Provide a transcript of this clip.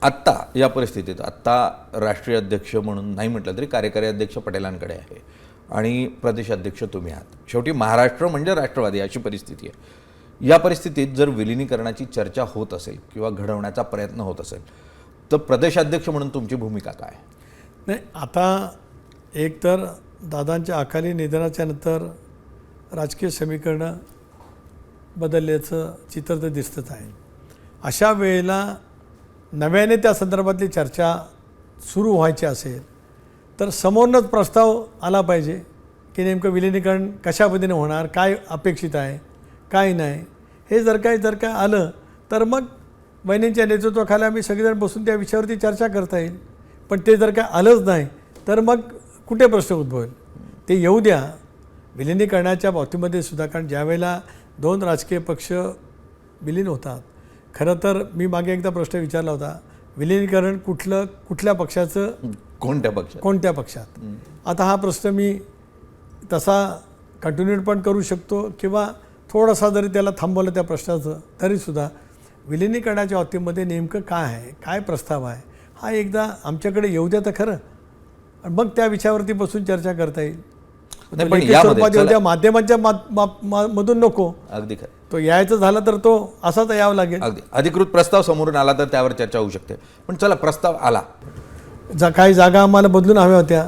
आत्ता या परिस्थितीत आत्ता राष्ट्रीय अध्यक्ष म्हणून नाही म्हटलं तरी कार्यकारी अध्यक्ष पटेलांकडे आहे आणि प्रदेशाध्यक्ष तुम्ही आहात. शेवटी महाराष्ट्र म्हणजे राष्ट्रवादी अशी परिस्थिती आहे. या परिस्थितीत जर विलिनीकरणाची चर्चा होत असेल किंवा घडवण्याचा प्रयत्न होत असेल तर प्रदेशाध्यक्ष म्हणून तुमची भूमिका काय? नाही, आता एक तर दादांच्या अकाली निधनाच्या नंतर राजकीय समीकरणं बदलल्याचं चित्र तर दिसतच आहे. अशा वेळेला नव्याने त्या संदर्भातली चर्चा सुरू व्हायची असेल तर समोरनंच प्रस्ताव आला पाहिजे की नेमकं विलिनीकरण कशा पद्धतीने होणार, काय अपेक्षित आहे, काय नाही. हे जर काय आलं तर मग वहिनींच्या नेतृत्वाखाली आम्ही सगळेजण बसून त्या विषयावरती चर्चा करता येईल. पण ते जर काय आलंच नाही तर मग कुठे प्रश्न उद्भवेल? ते येऊ द्या. विलिनीकरणाच्या बाबतीमध्ये सुद्धा, कारण ज्यावेळेला दोन राजकीय पक्ष विलीन होतात, खरं तर मी मागे एकदा प्रश्न विचारला होता, विलिनीकरण कुठल्या पक्षाचं, कोणत्या पक्षात. आता हा प्रश्न मी तसा कंटिन्यू पण करू शकतो किंवा थोडासा जरी त्याला थांबवलं त्या प्रश्नाचं तरीसुद्धा विलिनीकरणाच्या बाबतीमध्ये नेमकं काय आहे, काय प्रस्ताव आहे, हा एकदा आमच्याकडे येऊ द्या तर खरं. मग त्या विषयावरती बसून चर्चा करता येईल. माध्यमांच्या मधून नको. अगदी खरं. तो यायचं झाला तर तो असाच यावं लागेल. अगदी अधिकृत प्रस्ताव समोरून आला तर त्यावर चर्चा होऊ शकते. पण चला, प्रस्ताव आला, काही जागा आम्हाला बदलून हव्या होत्या,